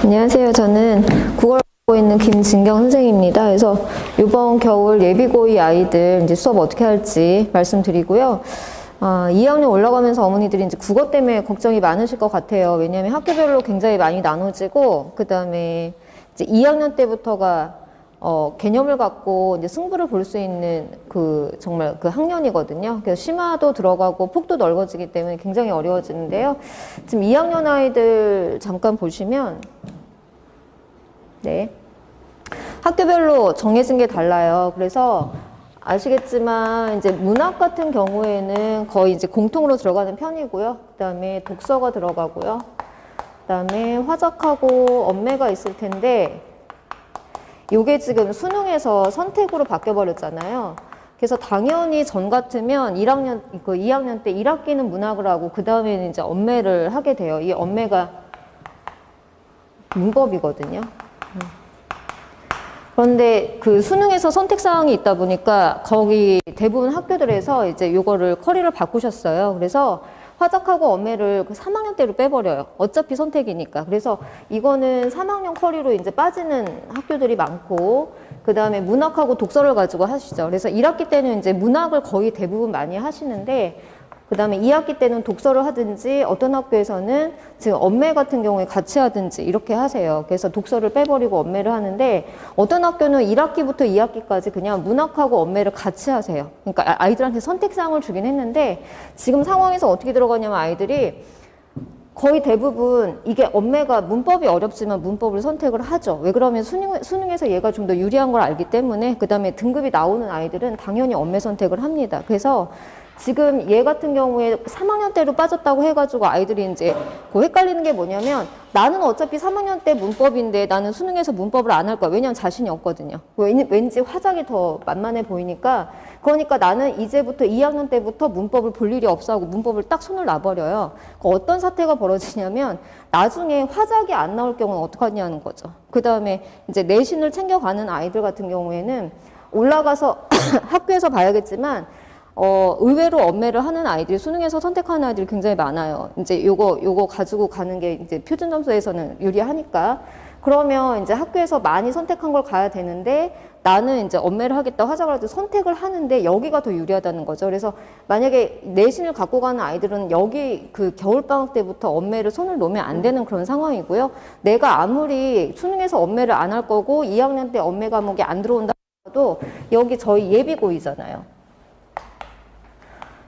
안녕하세요. 저는 국어를 하고 있는 김진경 선생님입니다. 그래서 이번 겨울 예비고이 아이들 이제 수업 어떻게 할지 말씀드리고요. 2학년 올라가면서 어머니들이 이제 국어 때문에 걱정이 많으실 것 같아요. 왜냐하면 학교별로 굉장히 많이 나눠지고, 그 다음에 이제 2학년 때부터가 개념을 갖고 이제 승부를 볼 수 있는 정말 그 학년이거든요. 그래서 심화도 들어가고 폭도 넓어지기 때문에 굉장히 어려워지는데요. 지금 2학년 아이들 잠깐 보시면, 네. 학교별로 정해진 게 달라요. 그래서 아시겠지만 이제 문학 같은 경우에는 거의 이제 공통으로 들어가는 편이고요. 그 다음에 독서가 들어가고요. 그 다음에 화작하고 언매가 있을 텐데, 요게 지금 수능에서 선택으로 바뀌어버렸잖아요. 그래서 당연히 전 같으면 2학년 때 1학기는 문학을 하고 그 다음에는 이제 언매를 하게 돼요. 이 언매가 문법이거든요. 그런데 그 수능에서 선택사항이 있다 보니까 거기 대부분 학교들에서 이제 요거를 커리를 바꾸셨어요. 그래서 화작하고 언매를 3학년 때로 빼버려요. 어차피 선택이니까. 그래서 이거는 3학년 커리로 이제 빠지는 학교들이 많고, 그 다음에 문학하고 독서를 가지고 하시죠. 그래서 1학기 때는 이제 문학을 거의 대부분 많이 하시는데, 그 다음에 2학기 때는 독서를 하든지 어떤 학교에서는 지금 언매 같은 경우에 같이 하든지 이렇게 하세요. 그래서 독서를 빼버리고 언매를 하는데, 어떤 학교는 1학기부터 2학기까지 그냥 문학하고 언매를 같이 하세요. 그러니까 아이들한테 선택사항을 주긴 했는데, 지금 상황에서 어떻게 들어가냐면 아이들이 거의 대부분 이게 언매가 문법이 어렵지만 문법을 선택을 하죠. 왜 그러면 수능에서 얘가 좀 더 유리한 걸 알기 때문에. 그 다음에 등급이 나오는 아이들은 당연히 언매 선택을 합니다. 그래서 지금 얘 같은 경우에 3학년 때로 빠졌다고 해가지고 아이들이 이제 헷갈리는 게 뭐냐면, 나는 어차피 3학년 때 문법인데 나는 수능에서 문법을 안 할 거야. 왜냐면 자신이 없거든요. 왠지 화작이 더 만만해 보이니까. 그러니까 나는 이제부터 2학년 때부터 문법을 볼 일이 없어 하고 문법을 딱 손을 놔버려요. 어떤 사태가 벌어지냐면 나중에 화작이 안 나올 경우는 어떡하냐는 거죠. 그 다음에 이제 내신을 챙겨가는 아이들 같은 경우에는 올라가서 학교에서 봐야겠지만 의외로 언매를 하는 아이들이 수능에서 선택하는 아이들이 굉장히 많아요. 이제 요거 가지고 가는 게 이제 표준 점수에서는 유리하니까. 그러면 이제 학교에서 많이 선택한 걸 가야 되는데, 나는 이제 언매를 하겠다, 화작을 하겠다 선택을 하는데 여기가 더 유리하다는 거죠. 그래서 만약에 내신을 갖고 가는 아이들은 여기 그 겨울방학 때부터 언매를 손을 놓으면 안 되는 그런 상황이고요. 내가 아무리 수능에서 언매를 안 할 거고 2학년 때 언매 과목이 안 들어온다 하더라도 여기 저희 예비고이잖아요.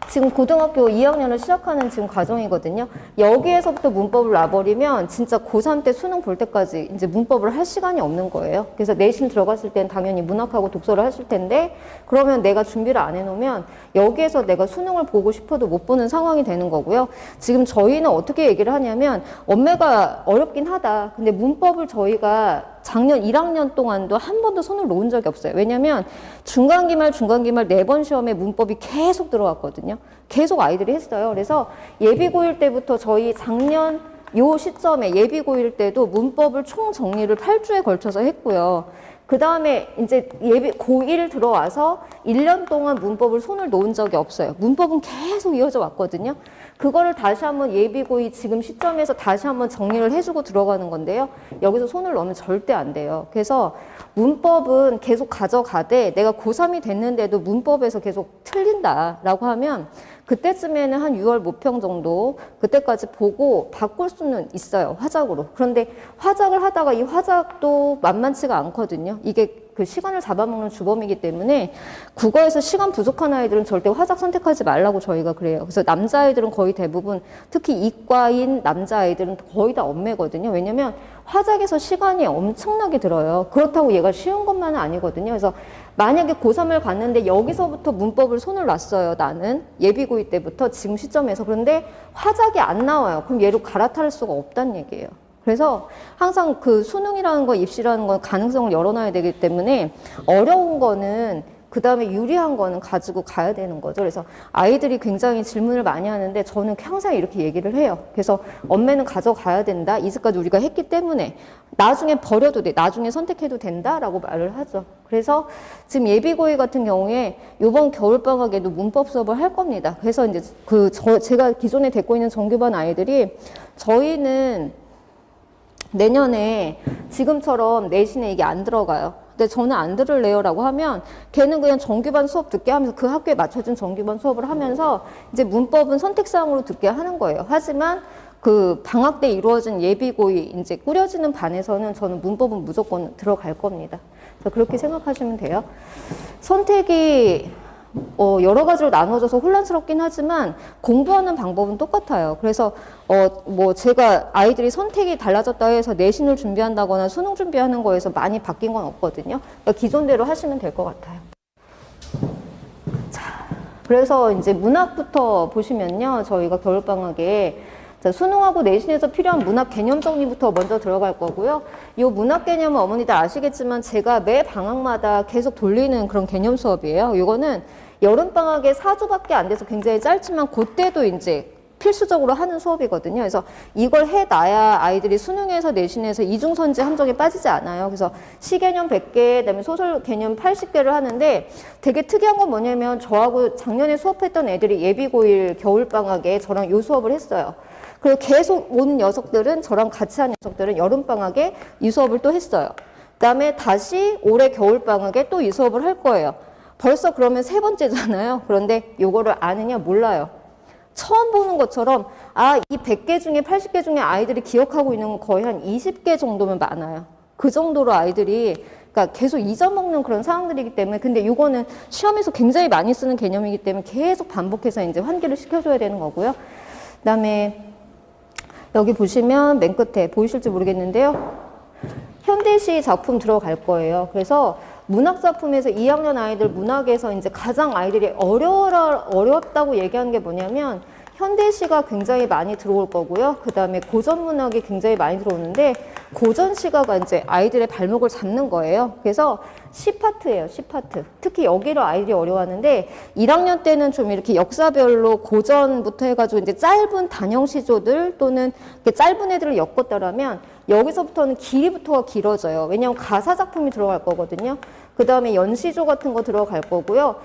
지금 고등학교 2학년을 시작하는 지금 과정이거든요. 여기에서부터 문법을 놔버리면 진짜 고3 때 수능 볼 때까지 이제 문법을 할 시간이 없는 거예요. 그래서 내신 들어갔을 땐 당연히 문학하고 독서를 하실 텐데, 그러면 내가 준비를 안 해놓으면 여기에서 내가 수능을 보고 싶어도 못 보는 상황이 되는 거고요. 지금 저희는 어떻게 얘기를 하냐면, 언매가 어렵긴 하다. 근데 문법을 저희가 작년 1학년 동안도 한 번도 손을 놓은 적이 없어요. 왜냐면 중간기말 4번 시험에 문법이 계속 들어왔거든요. 계속 아이들이 했어요. 그래서 예비고일 때부터 저희 작년 요 시점에 예비고일 때도 문법을 총 정리를 8주에 걸쳐서 했고요. 그 다음에 이제 고1 들어와서 1년 동안 문법을 손을 놓은 적이 없어요. 문법은 계속 이어져 왔거든요. 그거를 다시 한번 예비고이 지금 시점에서 다시 한번 정리를 해주고 들어가는 건데요. 여기서 손을 넣으면 절대 안 돼요. 그래서 문법은 계속 가져가되, 내가 고3이 됐는데도 문법에서 계속 틀린다라고 하면 그때쯤에는 한 6월 모평 정도, 그때까지 보고 바꿀 수는 있어요. 화작으로. 그런데 화작을 하다가 이 화작도 만만치가 않거든요. 이게 그 시간을 잡아먹는 주범이기 때문에 국어에서 시간 부족한 아이들은 절대 화작 선택하지 말라고 저희가 그래요. 그래서 남자아이들은 거의 대부분, 특히 이과인 남자아이들은 거의 다 언매거든요. 왜냐면 화작에서 시간이 엄청나게 들어요. 그렇다고 얘가 쉬운 것만은 아니거든요. 그래서 만약에 고3을 갔는데 여기서부터 문법을 손을 놨어요. 나는 예비고이 때부터 지금 시점에서. 그런데 화작이 안 나와요. 그럼 얘를 갈아탈 수가 없다는 얘기예요. 그래서 항상 그 수능이라는 거, 입시라는 건 가능성을 열어놔야 되기 때문에 어려운 거는, 그 다음에 유리한 거는 가지고 가야 되는 거죠. 그래서 아이들이 굉장히 질문을 많이 하는데 저는 항상 이렇게 얘기를 해요. 그래서 언매는 가져가야 된다. 이제까지 우리가 했기 때문에 나중에 버려도 돼. 나중에 선택해도 된다라고 말을 하죠. 그래서 지금 예비고이 같은 경우에 이번 겨울방학에도 문법 수업을 할 겁니다. 그래서 이제 제가 기존에 데리고 있는 정규반 아이들이, 저희는 내년에 지금처럼 내신에 이게 안 들어가요. 근데 저는 안 들을래요 라고 하면 걔는 그냥 정규반 수업 듣게 하면서 그 학교에 맞춰준 정규반 수업을 하면서 이제 문법은 선택사항으로 듣게 하는 거예요. 하지만 그 방학 때 이루어진 예비고의 이제 꾸려지는 반에서는 저는 문법은 무조건 들어갈 겁니다. 그래서 그렇게 생각하시면 돼요. 선택이 여러 가지로 나눠져서 혼란스럽긴 하지만 공부하는 방법은 똑같아요. 그래서 뭐 제가 아이들이 선택이 달라졌다 해서 내신을 준비한다거나 수능 준비하는 거에서 많이 바뀐 건 없거든요. 그러니까 기존대로 하시면 될 것 같아요. 자, 그래서 이제 문학부터 보시면요. 저희가 겨울방학에 수능하고 내신에서 필요한 문학 개념 정리부터 먼저 들어갈 거고요. 이 문학 개념은 어머니들 아시겠지만 제가 매 방학마다 계속 돌리는 그런 개념 수업이에요. 이거는 여름방학에 4주밖에 안 돼서 굉장히 짧지만 그때도 이제 필수적으로 하는 수업이거든요. 그래서 이걸 해놔야 아이들이 수능에서 내신에서 이중선지 함정에 빠지지 않아요. 그래서 시개념 100개, 그다음에 소설 개념 80개를 하는데 되게 특이한 건 뭐냐면 저하고 작년에 수업했던 애들이 예비고1 겨울방학에 저랑 요 수업을 했어요. 그리고 계속 온 녀석들은 저랑 같이 한 녀석들은 여름방학에 이 수업을 또 했어요. 그다음에 다시 올해 겨울방학에 또 이 수업을 할 거예요. 벌써 그러면 3번째잖아요. 그런데 요거를 아느냐 몰라요. 처음 보는 것처럼 이 100개 중에 80개 중에 아이들이 기억하고 있는 건 거의 한 20개 정도면 많아요. 그 정도로 아이들이 그러니까 계속 잊어먹는 그런 상황들이기 때문에 근데 요거는 시험에서 굉장히 많이 쓰는 개념이기 때문에 계속 반복해서 이제 환기를 시켜줘야 되는 거고요. 그다음에 여기 보시면 맨 끝에 보이실지 모르겠는데요. 현대시 작품 들어갈 거예요. 그래서 문학 작품에서 2학년 아이들 문학에서 이제 가장 아이들이 어렵다고 얘기한 게 뭐냐면 현대시가 굉장히 많이 들어올 거고요. 그 다음에 고전 문학이 굉장히 많이 들어오는데 고전 시가가 이제 아이들의 발목을 잡는 거예요. 그래서 C파트예요, C파트. 특히 여기를 아이들이 어려워하는데 1학년 때는 좀 이렇게 역사별로 고전부터 해가지고 이제 짧은 단형 시조들 또는 짧은 애들을 엮었다라면 여기서부터는 길이부터가 길어져요. 왜냐하면 가사 작품이 들어갈 거거든요. 그 다음에 연시조 같은 거 들어갈 거고요.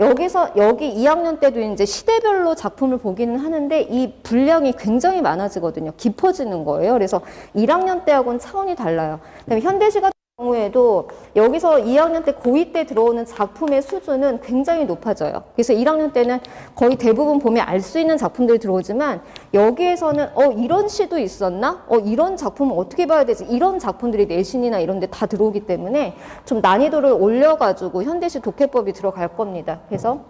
여기 2학년 때도 이제 시대별로 작품을 보기는 하는데 이 분량이 굉장히 많아지거든요. 깊어지는 거예요. 그래서 1학년 때하고는 차원이 달라요. 그다음에 현대시 같은 경우에도 여기서 2학년 때 고2 때 들어오는 작품의 수준은 굉장히 높아져요. 그래서 1학년 때는 거의 대부분 보면 알 수 있는 작품들이 들어오지만 여기에서는 이런 시도 있었나? 이런 작품은 어떻게 봐야 되지? 이런 작품들이 내신이나 이런 데 다 들어오기 때문에 좀 난이도를 올려가지고 현대시 독해법이 들어갈 겁니다. 그래서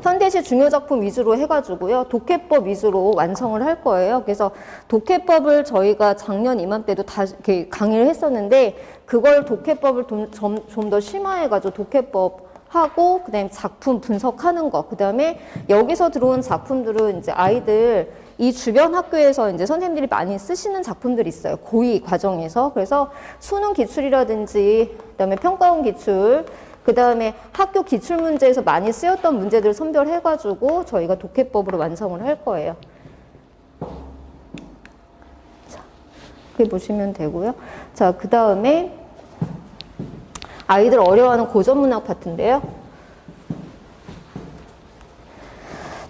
현대시 중요 작품 위주로 해가지고요. 독해법 위주로 완성을 할 거예요. 그래서 독해법을 저희가 작년 이맘때도 다 이렇게 강의를 했었는데 그걸 독해법을 좀 더 심화해가지고 독해법 하고 그다음에 작품 분석하는 거 그다음에 여기서 들어온 작품들은 이제 아이들 이 주변 학교에서 이제 선생님들이 많이 쓰시는 작품들이 있어요. 고2 과정에서. 그래서 수능 기출이라든지 그다음에 평가원 기출 그 다음에 학교 기출문제에서 많이 쓰였던 문제들을 선별해가지고 저희가 독해법으로 완성을 할 거예요. 자, 그렇게 보시면 되고요. 자, 그 다음에 아이들 어려워하는 고전문학 파트인데요.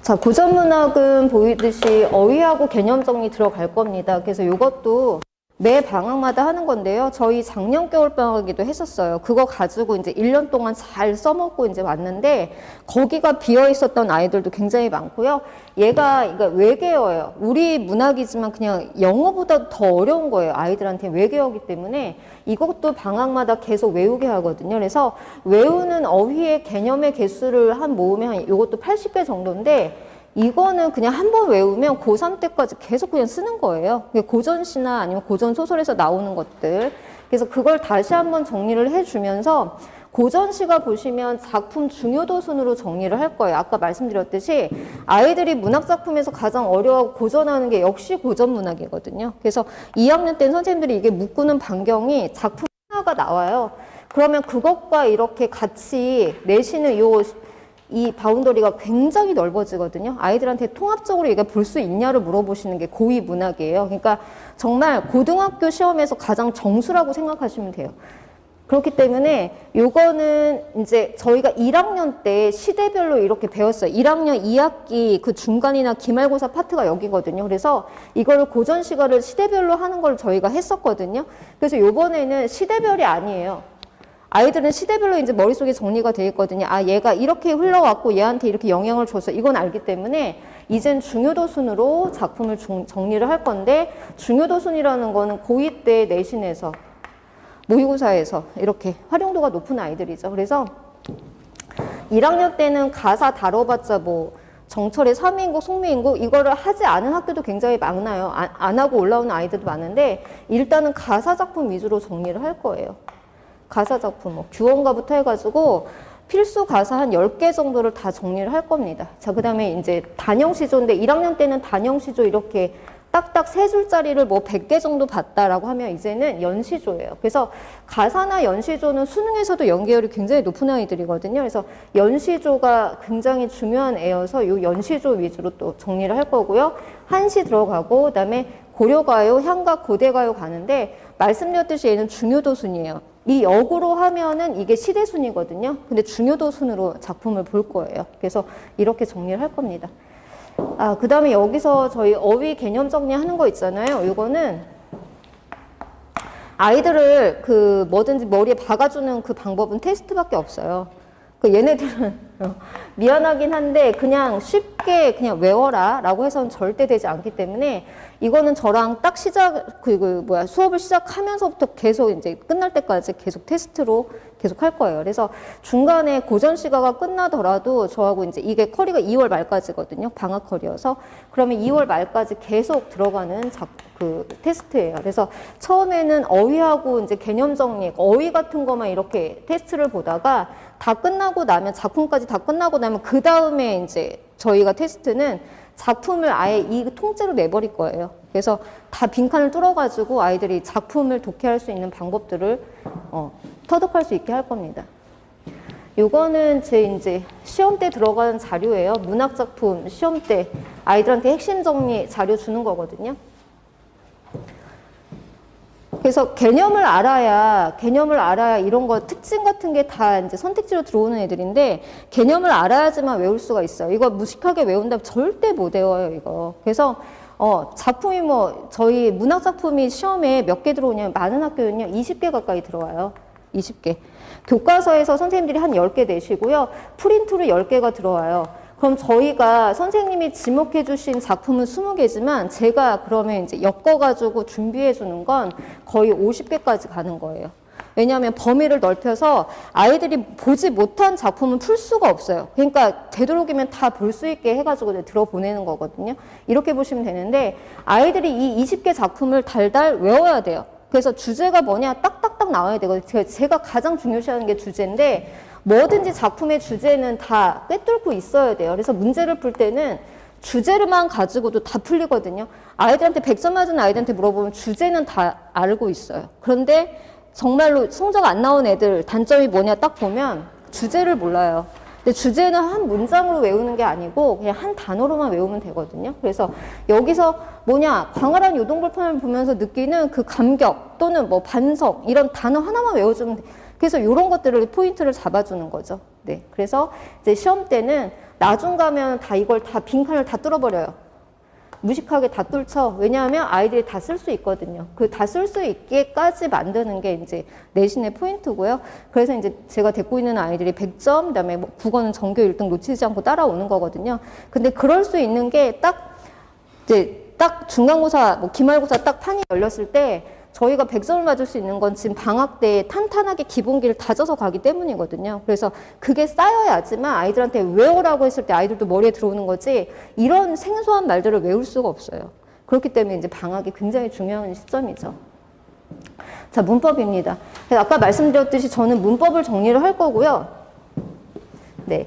자, 고전문학은 보이듯이 어휘하고 개념 정리 들어갈 겁니다. 그래서 이것도 매 방학마다 하는 건데요. 저희 작년 겨울방학에도 했었어요. 그거 가지고 이제 1년 동안 잘 써먹고 이제 왔는데 거기가 비어 있었던 아이들도 굉장히 많고요. 그러니까 외계어예요. 우리 문학이지만 그냥 영어보다 더 어려운 거예요. 아이들한테 외계어이기 때문에 이것도 방학마다 계속 외우게 하거든요. 그래서 외우는 어휘의 개념의 개수를 모으면 이것도 80개 정도인데 이거는 그냥 한 번 외우면 고3 때까지 계속 그냥 쓰는 거예요. 고전시나 아니면 고전 소설에서 나오는 것들. 그래서 그걸 다시 한번 정리를 해주면서 고전시가 보시면 작품 중요도 순으로 정리를 할 거예요. 아까 말씀드렸듯이 아이들이 문학작품에서 가장 어려워하고 고전하는 게 역시 고전문학이거든요. 그래서 2학년 때는 선생님들이 이게 묶는 반경이 작품 하나가 나와요. 그러면 그것과 이렇게 같이 내시는 이 바운더리가 굉장히 넓어지거든요. 아이들한테 통합적으로 이게 볼 수 있냐를 물어보시는 게 고2 문학이에요. 그러니까 정말 고등학교 시험에서 가장 정수라고 생각하시면 돼요. 그렇기 때문에 요거는 이제 저희가 1학년 때 시대별로 이렇게 배웠어요. 1학년 2학기 그 중간이나 기말고사 파트가 여기거든요. 그래서 이거를 고전 시간을 시대별로 하는 걸 저희가 했었거든요. 그래서 요번에는 시대별이 아니에요. 아이들은 시대별로 이제 머릿속에 정리가 되어 있거든요. 아, 얘가 이렇게 흘러왔고 얘한테 이렇게 영향을 줬어. 이건 알기 때문에 이젠 중요도 순으로 작품을 정리를 할 건데, 중요도 순이라는 거는 고2 때 내신에서 모의고사에서 이렇게 활용도가 높은 아이들이죠. 그래서 1학년 때는 가사 다뤄봤자 뭐 정철의 삼위인국, 송미인국 이거를 하지 않은 학교도 굉장히 많아요. 안 하고 올라오는 아이들도 많은데 일단은 가사 작품 위주로 정리를 할 거예요. 가사 작품, 뭐 규원가부터 해가지고 필수 가사 한 10개 정도를 다 정리를 할 겁니다. 자, 그 다음에 이제 단형시조인데 1학년 때는 단형시조 이렇게 딱딱 3줄짜리를 뭐 100개 정도 봤다라고 하면 이제는 연시조예요. 그래서 가사나 연시조는 수능에서도 연계율이 굉장히 높은 아이들이거든요. 그래서 연시조가 굉장히 중요한 애여서 이 연시조 위주로 또 정리를 할 거고요. 한시 들어가고 그다음에 고려가요, 향각, 고대가요 가는데 말씀드렸듯이 얘는 중요도 순이에요. 이 역으로 하면은 이게 시대순이거든요. 근데 중요도 순으로 작품을 볼 거예요. 그래서 이렇게 정리를 할 겁니다. 아, 그 다음에 여기서 저희 어휘 개념 정리하는 거 있잖아요. 이거는 아이들을 그 뭐든지 머리에 박아주는 그 방법은 테스트밖에 없어요. 그 얘네들은 미안하긴 한데 그냥 쉽게 그냥 외워라 라고 해서는 절대 되지 않기 때문에 이거는 저랑 딱 수업을 시작하면서부터 계속 이제 끝날 때까지 계속 테스트로 계속 할 거예요. 그래서 중간에 고전 시가가 끝나더라도 저하고 이제 이게 커리가 2월 말까지거든요. 방학 커리여서. 그러면 2월 말까지 계속 들어가는 그 테스트예요. 그래서 처음에는 어휘하고 이제 개념 정리, 어휘 같은 것만 이렇게 테스트를 보다가 다 끝나고 나면 작품까지 다 끝나고 나면 그 다음에 이제 저희가 테스트는 작품을 아예 이 통째로 내버릴 거예요. 그래서 다 빈칸을 뚫어가지고 아이들이 작품을 독해할 수 있는 방법들을 터득할 수 있게 할 겁니다. 요거는 제 이제 시험 때 들어가는 자료예요. 문학작품 시험 때 아이들한테 핵심 정리 자료 주는 거거든요. 그래서 개념을 알아야 이런 거 특징 같은 게 다 이제 선택지로 들어오는 애들인데 개념을 알아야지만 외울 수가 있어요. 이거 무식하게 외운다면 절대 못 외워요, 이거. 그래서 작품이 뭐 저희 문학 작품이 시험에 몇 개 들어오냐면 많은 학교는요 20개 가까이 들어와요. 20개. 교과서에서 선생님들이 한 10개 내시고요. 프린트로 10개가 들어와요. 그럼 저희가 선생님이 지목해 주신 작품은 20개지만 제가 그러면 이제 엮어가지고 준비해 주는 건 거의 50개까지 가는 거예요. 왜냐하면 범위를 넓혀서 아이들이 보지 못한 작품은 풀 수가 없어요. 그러니까 되도록이면 다 볼 수 있게 해가지고 들어보내는 거거든요. 이렇게 보시면 되는데 아이들이 이 20개 작품을 달달 외워야 돼요. 그래서 주제가 뭐냐 딱딱딱 나와야 되거든요. 제가 가장 중요시하는 게 주제인데 뭐든지 작품의 주제는 다 꿰뚫고 있어야 돼요. 그래서 문제를 풀 때는 주제를만 가지고도 다 풀리거든요. 아이들한테 100점 맞은 아이들한테 물어보면 주제는 다 알고 있어요. 그런데 정말로 성적 안 나온 애들 단점이 뭐냐 딱 보면 주제를 몰라요. 근데 주제는 한 문장으로 외우는 게 아니고 그냥 한 단어로만 외우면 되거든요. 그래서 여기서 뭐냐 광활한 요동불판을 보면서 느끼는 그 감격 또는 뭐 반성 이런 단어 하나만 외워주면 돼요. 그래서 이런 것들을 포인트를 잡아주는 거죠. 네, 그래서 이제 시험 때는 나중 가면 다 이걸 다 빈칸을 다 뚫어버려요. 무식하게 다 뚫죠. 왜냐하면 아이들이 다 쓸 수 있거든요. 그 다 쓸 수 있게까지 만드는 게 이제 내신의 포인트고요. 그래서 이제 제가 데리고 있는 아이들이 100점, 그다음에 뭐 국어는 전교 1등 놓치지 않고 따라오는 거거든요. 근데 그럴 수 있는 게 딱 중간고사, 뭐 기말고사 딱 판이 열렸을 때 저희가 100점을 맞을 수 있는 건 지금 방학 때 탄탄하게 기본기를 다져서 가기 때문이거든요. 그래서 그게 쌓여야지만 아이들한테 외우라고 했을 때 아이들도 머리에 들어오는 거지 이런 생소한 말들을 외울 수가 없어요. 그렇기 때문에 이제 방학이 굉장히 중요한 시점이죠. 자, 문법입니다. 아까 말씀드렸듯이 저는 문법을 정리를 할 거고요. 네.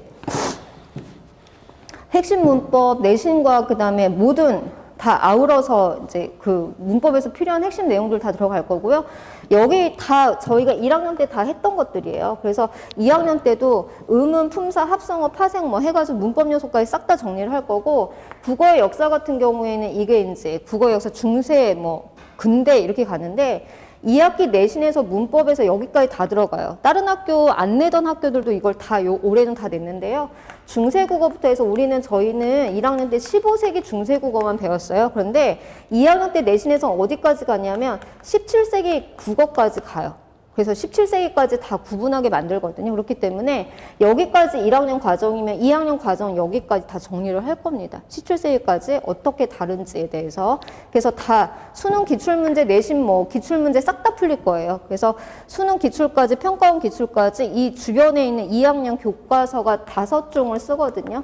핵심 문법, 내신과 그 다음에 모든 다 아우러서 이제 그 문법에서 필요한 핵심 내용들 다 들어갈 거고요. 여기 다 저희가 1학년 때 다 했던 것들이에요. 그래서 2학년 때도 의문, 품사, 합성어, 파생 뭐 해가지고 문법 요소까지 싹 다 정리를 할 거고 국어의 역사 같은 경우에는 이게 이제 국어의 역사 중세 뭐 근대 이렇게 가는데 2학기 내신에서 문법에서 여기까지 다 들어가요. 다른 학교 안 내던 학교들도 이걸 다 올해는 다 냈는데요. 중세국어부터 해서 저희는 1학년 때 15세기 중세국어만 배웠어요. 그런데 2학년 때 내신에서 어디까지 가냐면 17세기 국어까지 가요. 그래서 17세기까지 다 구분하게 만들거든요. 그렇기 때문에 여기까지 1학년 과정이면 2학년 과정 여기까지 다 정리를 할 겁니다. 17세기까지 어떻게 다른지에 대해서. 그래서 다 수능 기출문제, 내신 기출문제 싹 다 풀릴 거예요. 그래서 수능 기출까지, 평가원 기출까지 이 주변에 있는 2학년 교과서가 5종을 쓰거든요.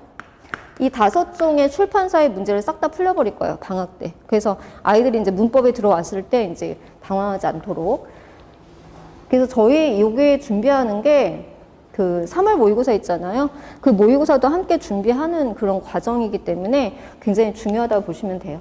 이 5종의 출판사의 문제를 싹 다 풀려버릴 거예요. 방학 때. 그래서 아이들이 이제 문법에 들어왔을 때 이제 당황하지 않도록. 그래서 저희 여기 준비하는 게 그 3월 모의고사 있잖아요. 그 모의고사도 함께 준비하는 그런 과정이기 때문에 굉장히 중요하다고 보시면 돼요.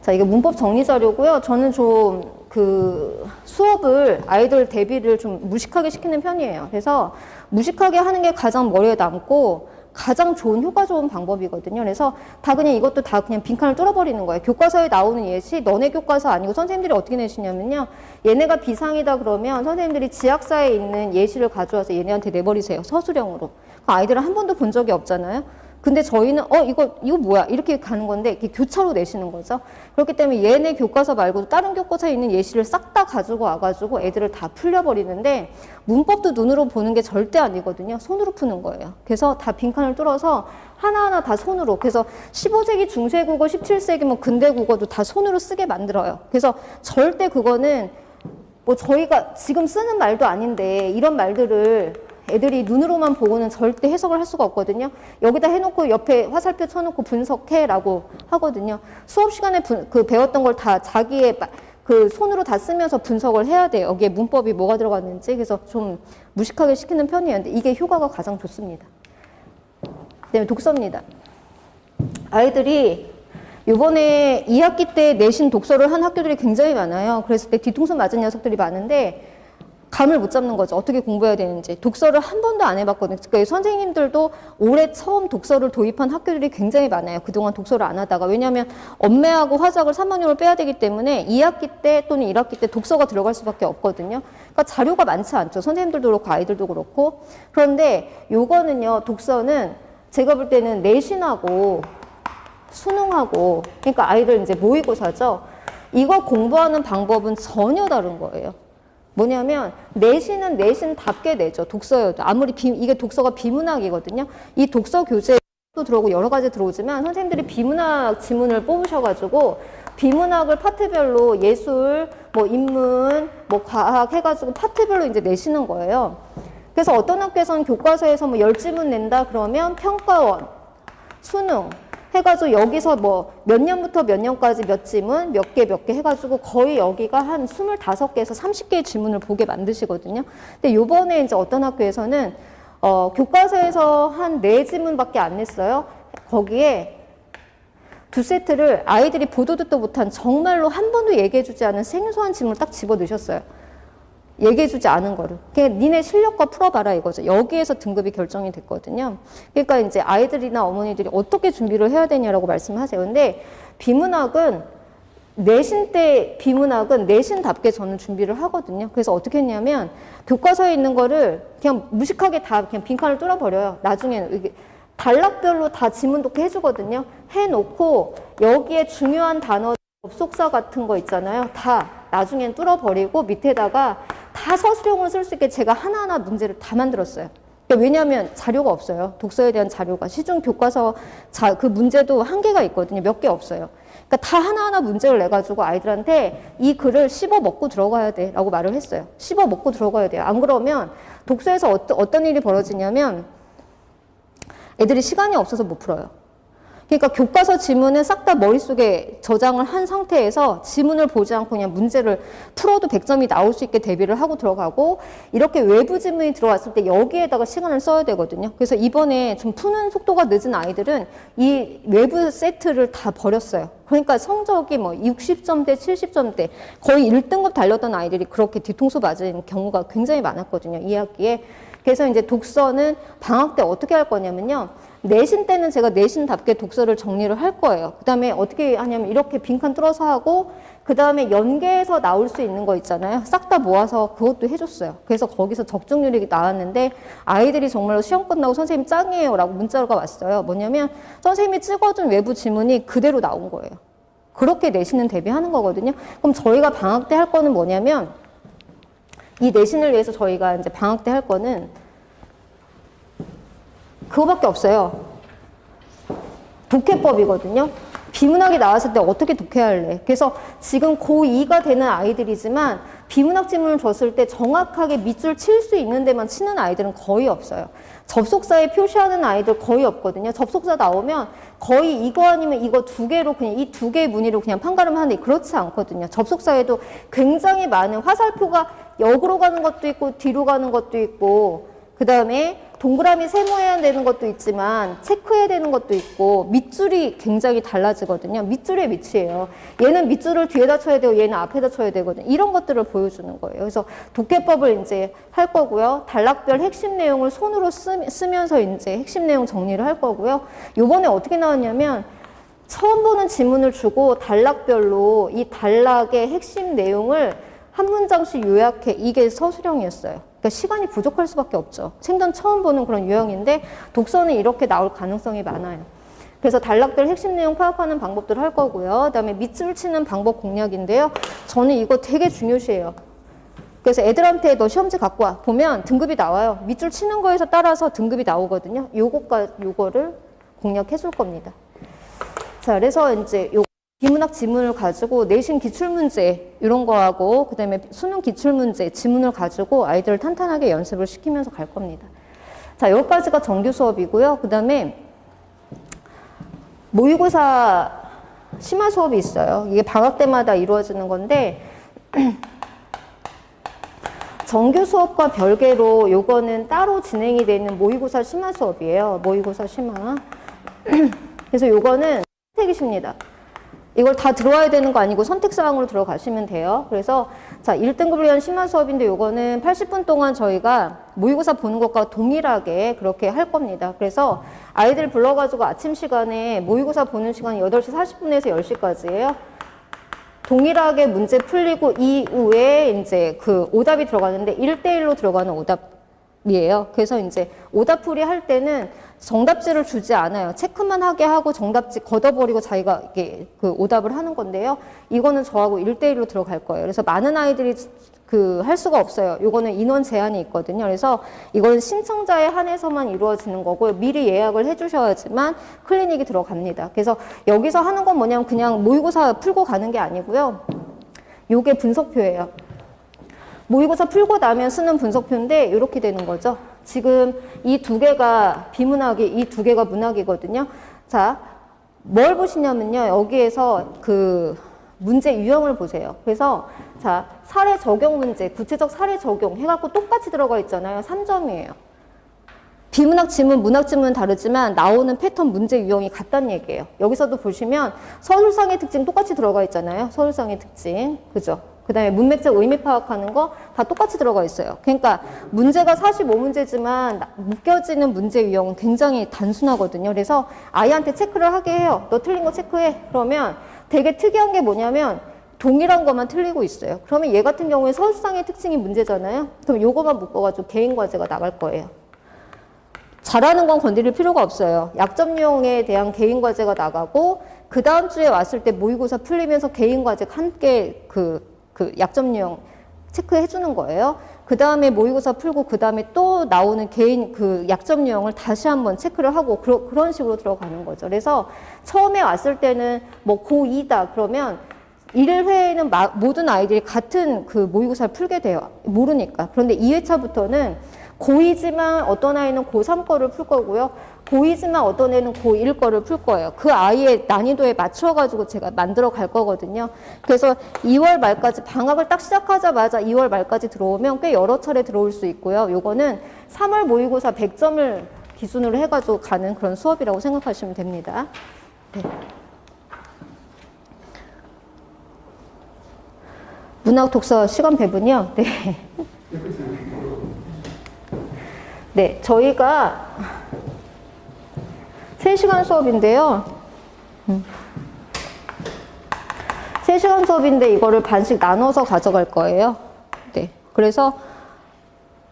자, 이게 문법 정리 자료고요. 저는 좀 그 수업을 아이들 대비를 좀 무식하게 시키는 편이에요. 그래서 무식하게 하는 게 가장 머리에 남고 가장 좋은, 효과 좋은 방법이거든요. 그래서 다 그냥 이것도 다 그냥 빈칸을 뚫어버리는 거예요. 교과서에 나오는 예시, 너네 교과서 아니고 선생님들이 어떻게 내시냐면요. 얘네가 비상이다 그러면 선생님들이 지학사에 있는 예시를 가져와서 얘네한테 내버리세요. 서술형으로. 아이들은 한 번도 본 적이 없잖아요. 근데 저희는 이거 뭐야 이렇게 가는 건데 이렇게 교차로 내시는 거죠. 그렇기 때문에 얘네 교과서 말고도 다른 교과서에 있는 예시를 싹 다 가지고 와가지고 애들을 다 풀려버리는데 문법도 눈으로 보는 게 절대 아니거든요. 손으로 푸는 거예요. 그래서 다 빈칸을 뚫어서 하나하나 다 손으로. 그래서 15세기 중세국어, 17세기 근대국어도 다 손으로 쓰게 만들어요. 그래서 절대 그거는 저희가 지금 쓰는 말도 아닌데 이런 말들을 애들이 눈으로만 보고는 절대 해석을 할 수가 없거든요. 여기다 해놓고 옆에 화살표 쳐놓고 분석해라고 하거든요. 수업 시간에 배웠던 걸 다 자기의 그 손으로 다 쓰면서 분석을 해야 돼요. 여기에 문법이 뭐가 들어갔는지. 그래서 좀 무식하게 시키는 편이에요. 근데 이게 효과가 가장 좋습니다. 그다음에 독서입니다. 아이들이 이번에 2학기 때 내신 독서를 한 학교들이 굉장히 많아요. 그래서 뒤통수 맞은 녀석들이 많은데 감을 못 잡는 거죠. 어떻게 공부해야 되는지. 독서를 한 번도 안 해봤거든요. 그러니까 선생님들도 올해 처음 독서를 도입한 학교들이 굉장히 많아요. 그동안 독서를 안 하다가. 왜냐하면 엄매하고 화작을 3학년을 빼야 되기 때문에 2학기 때 또는 1학기 때 독서가 들어갈 수밖에 없거든요. 그러니까 자료가 많지 않죠. 선생님들도 그렇고 아이들도 그렇고. 그런데 요거는요. 독서는 제가 볼 때는 내신하고 수능하고 그러니까 아이들 이제 모의고사죠. 이거 공부하는 방법은 전혀 다른 거예요. 뭐냐면 내신은 내신답게 내죠. 독서여도. 아무리 이게 독서가 비문학이거든요. 이 독서 교재도 들어오고 여러 가지 들어오지만 선생님들이 비문학 지문을 뽑으셔가지고 비문학을 파트별로 예술, 인문, 과학 해가지고 파트별로 이제 내시는 거예요. 그래서 어떤 학교에서는 교과서에서 10지문 낸다 그러면 평가원, 수능 해가지고 여기서 몇 년부터 몇 년까지 몇 지문, 몇 개 해가지고 거의 여기가 한 25개에서 30개의 지문을 보게 만드시거든요. 근데 요번에 이제 어떤 학교에서는, 교과서에서 한 4지문밖에 안 냈어요. 거기에 2세트를 아이들이 보도 듣도 못한 정말로 한 번도 얘기해주지 않은 생소한 지문을 딱 집어 넣으셨어요. 얘기해주지 않은 거를. 그냥 니네 실력과 풀어봐라 이거죠. 여기에서 등급이 결정이 됐거든요. 그러니까 이제 아이들이나 어머니들이 어떻게 준비를 해야 되냐라고 말씀하세요. 근데 비문학은 내신 때 비문학은 내신답게 저는 준비를 하거든요. 그래서 어떻게 했냐면 교과서에 있는 거를 그냥 무식하게 다 그냥 빈칸을 뚫어버려요. 나중에는 이게 단락별로 다 지문 독해 해주거든요. 해놓고 여기에 중요한 단어 접속사 같은 거 있잖아요. 다 나중엔 뚫어버리고 밑에다가 다 서술형으로 쓸 수 있게 제가 하나하나 문제를 다 만들었어요. 그러니까 왜냐하면 자료가 없어요. 독서에 대한 자료가. 시중 교과서 그 문제도 한계가 있거든요. 몇 개 없어요. 그러니까 다 하나하나 문제를 내가지고 아이들한테 이 글을 씹어 먹고 들어가야 돼 라고 말을 했어요. 씹어 먹고 들어가야 돼요. 안 그러면 독서에서 어떤 일이 벌어지냐면 애들이 시간이 없어서 못 풀어요. 그러니까 교과서 지문을 싹 다 머릿속에 저장을 한 상태에서 지문을 보지 않고 그냥 문제를 풀어도 100점이 나올 수 있게 대비를 하고 들어가고 이렇게 외부 지문이 들어왔을 때 여기에다가 시간을 써야 되거든요. 그래서 이번에 좀 푸는 속도가 늦은 아이들은 이 외부 세트를 다 버렸어요. 그러니까 성적이 60점대, 70점대 거의 1등급 달렸던 아이들이 그렇게 뒤통수 맞은 경우가 굉장히 많았거든요. 2학기에. 그래서 이제 독서는 방학 때 어떻게 할 거냐면요. 내신 때는 제가 내신답게 독서를 정리를 할 거예요. 그 다음에 어떻게 하냐면 이렇게 빈칸 뚫어서 하고 그 다음에 연계해서 나올 수 있는 거 있잖아요. 싹 다 모아서 그것도 해줬어요. 그래서 거기서 적중률이 나왔는데 아이들이 정말로 시험 끝나고 선생님 짱이에요 라고 문자가 왔어요. 뭐냐면 선생님이 찍어준 외부 지문이 그대로 나온 거예요. 그렇게 내신은 대비하는 거거든요. 그럼 저희가 방학 때 할 거는 뭐냐면 이 내신을 위해서 저희가 이제 방학 때 할 거는 그거밖에 없어요. 독해법이거든요. 비문학이 나왔을 때 어떻게 독해할래? 그래서 지금 고2가 되는 아이들이지만 비문학 지문을 줬을 때 정확하게 밑줄 칠 수 있는 데만 치는 아이들은 거의 없어요. 접속사에 표시하는 아이들 거의 없거든요. 접속사 나오면 거의 이거 아니면 이거 두 개로 그냥 이 두 개의 문의로 그냥 판가름하는데 그렇지 않거든요. 접속사에도 굉장히 많은 화살표가 역으로 가는 것도 있고 뒤로 가는 것도 있고 그 다음에 동그라미 세모해야 되는 것도 있지만 체크해야 되는 것도 있고 밑줄이 굉장히 달라지거든요. 밑줄의 위치예요. 얘는 밑줄을 뒤에다 쳐야 되고 얘는 앞에다 쳐야 되거든요. 이런 것들을 보여주는 거예요. 그래서 독해법을 이제 할 거고요. 단락별 핵심 내용을 손으로 쓰면서 이제 핵심 내용 정리를 할 거고요. 요번에 어떻게 나왔냐면 처음 보는 지문을 주고 단락별로 이 단락의 핵심 내용을 한 문장씩 요약해. 이게 서술형이었어요. 그러니까 시간이 부족할 수밖에 없죠. 생전 처음 보는 그런 유형인데 독서는 이렇게 나올 가능성이 많아요. 그래서 단락별 핵심 내용 파악하는 방법들을 할 거고요. 그다음에 밑줄 치는 방법 공략인데요. 저는 이거 되게 중요시해요. 그래서 애들한테 너 시험지 갖고 와. 보면 등급이 나와요. 밑줄 치는 거에서 따라서 등급이 나오거든요. 요거를 공략해 줄 겁니다. 자, 그래서 이제 비문학 지문을 가지고 내신 기출문제 이런 거하고 그 다음에 수능 기출문제 지문을 가지고 아이들을 탄탄하게 연습을 시키면서 갈 겁니다. 자, 여기까지가 정규 수업이고요. 그 다음에 모의고사 심화 수업이 있어요. 이게 방학 때마다 이루어지는 건데 정규 수업과 별개로 요거는 따로 진행이 되는 모의고사 심화 수업이에요. 모의고사 심화. 그래서 요거는 선택이십니다. 이걸 다 들어와야 되는 거 아니고 선택사항으로 들어가시면 돼요. 그래서 자 1등급을 위한 심화 수업인데 요거는 80분 동안 저희가 모의고사 보는 것과 동일하게 그렇게 할 겁니다. 그래서 아이들 불러가지고 아침 시간에 모의고사 보는 시간이 8시 40분에서 10시까지예요. 동일하게 문제 풀리고 이후에 이제 그 오답이 들어가는데 1대1로 들어가는 오답이에요. 그래서 이제 오답풀이 할 때는 정답지를 주지 않아요. 체크만 하게 하고 정답지 걷어버리고 자기가 이게 그 오답을 하는 건데요. 이거는 저하고 1대1로 들어갈 거예요. 그래서 많은 아이들이 그 할 수가 없어요. 이거는 인원 제한이 있거든요. 그래서 이건 신청자에 한해서만 이루어지는 거고요. 미리 예약을 해주셔야지만 클리닉이 들어갑니다. 그래서 여기서 하는 건 뭐냐면 그냥 모의고사 풀고 가는 게 아니고요. 요게 분석표예요. 모의고사 풀고 나면 쓰는 분석표인데 이렇게 되는 거죠. 지금 이 두 개가 비문학이, 이 두 개가 문학이거든요. 자, 뭘 보시냐면요. 여기에서 그 문제 유형을 보세요. 그래서 자, 사례 적용 문제, 구체적 사례 적용 해갖고 똑같이 들어가 있잖아요. 3점이에요. 비문학 지문, 문학 지문은 다르지만 나오는 패턴 문제 유형이 같다는 얘기예요. 여기서도 보시면 서술상의 특징 똑같이 들어가 있잖아요. 서술상의 특징. 그죠? 그 다음에 문맥적 의미 파악하는 거 다 똑같이 들어가 있어요. 그러니까 문제가 45문제지만 묶여지는 문제 유형은 굉장히 단순하거든요. 그래서 아이한테 체크를 하게 해요. 너 틀린 거 체크해. 그러면 되게 특이한 게 뭐냐면 동일한 것만 틀리고 있어요. 그러면 얘 같은 경우에 서술상의 특징이 문제잖아요. 그럼 요거만 묶어가지고 개인 과제가 나갈 거예요. 잘하는 건 건드릴 필요가 없어요. 약점 유형에 대한 개인 과제가 나가고 그 다음 주에 왔을 때 모의고사 풀리면서 개인 과제 함께 그 약점 유형 체크해 주는 거예요. 그 다음에 모의고사 풀고 그 다음에 또 나오는 개인 그 약점 유형을 다시 한번 체크를 하고 그런 식으로 들어가는 거죠. 그래서 처음에 왔을 때는 뭐 고2다 그러면 1회에는 모든 아이들이 같은 그 모의고사를 풀게 돼요. 모르니까. 그런데 2회차부터는 고2지만 어떤 아이는 고3 거를 풀 거고요. 고2지만 어떤 애는 고1 거를 풀 거예요. 그 아이의 난이도에 맞춰가지고 제가 만들어 갈 거거든요. 그래서 2월 말까지 방학을 딱 시작하자마자 2월 말까지 들어오면 꽤 여러 차례 들어올 수 있고요. 요거는 3월 모의고사 100점을 기준으로 해가지고 가는 그런 수업이라고 생각하시면 됩니다. 네. 문학 독서 시간 배분이요? 네. 네, 저희가 3시간 수업인데요. 3시간 수업인데 이거를 반씩 나눠서 가져갈 거예요. 네. 그래서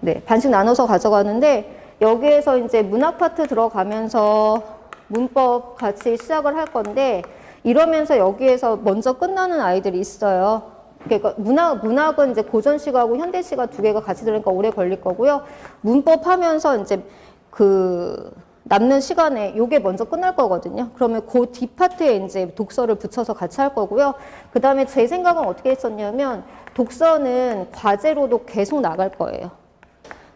네, 반씩 나눠서 가져가는데 여기에서 이제 문학 파트 들어가면서 문법 같이 시작을 할 건데 이러면서 여기에서 먼저 끝나는 아이들이 있어요. 그러니까 문학은 이제 고전시하고 현대시가 두 개가 같이 들으니까 오래 걸릴 거고요. 문법 하면서 이제 그 남는 시간에 요게 먼저 끝날 거거든요. 그러면 그 뒷파트에 이제 독서를 붙여서 같이 할 거고요. 그 다음에 제 생각은 어떻게 했었냐면 독서는 과제로도 계속 나갈 거예요.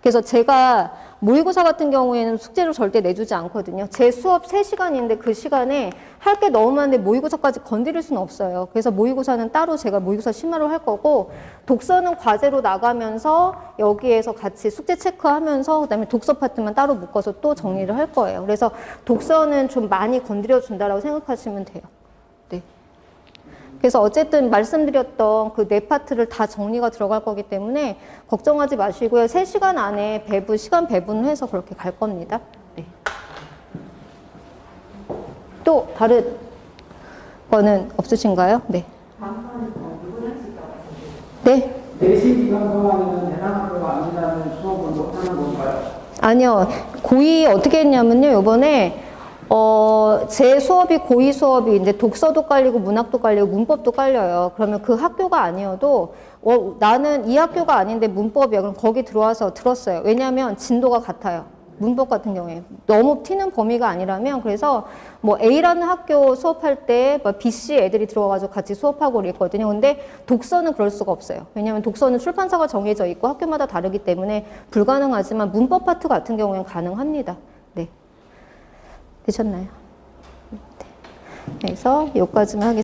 그래서 제가 모의고사 같은 경우에는 숙제를 절대 내주지 않거든요. 제 수업 3시간인데 그 시간에 할 게 너무 많은데 모의고사까지 건드릴 수는 없어요. 그래서 모의고사는 따로 제가 모의고사 심화로 할 거고 독서는 과제로 나가면서 여기에서 같이 숙제 체크하면서 그다음에 독서 파트만 따로 묶어서 또 정리를 할 거예요. 그래서 독서는 좀 많이 건드려 준다라고 생각하시면 돼요. 네. 그래서 어쨌든 말씀드렸던 그 네 파트를 다 정리가 들어갈 거기 때문에 걱정하지 마시고요. 3시간 안에 시간 배분을 해서 그렇게 갈 겁니다. 네. 또 다른 거는 없으신가요? 네. 네. 내신 기간 동안에는 해당 학교가 아니라면 수업을 못하는 건가요? 아니요. 고2 어떻게 했냐면요. 이번에 제 수업이 고2 수업이 독서도 깔리고 문학도 깔리고 문법도 깔려요. 그러면 그 학교가 아니어도 나는 이 학교가 아닌데 문법이야. 그럼 거기 들어와서 들었어요. 왜냐하면 진도가 같아요. 문법 같은 경우에 너무 튀는 범위가 아니라면 그래서 뭐 A라는 학교 수업할 때 B, C 애들이 들어와가지고 같이 수업하고 그랬거든요. 근데 독서는 그럴 수가 없어요. 왜냐하면 독서는 출판사가 정해져 있고 학교마다 다르기 때문에 불가능하지만 문법 파트 같은 경우에는 가능합니다. 네. 되셨나요? 네. 그래서 여기까지만 하겠습니다.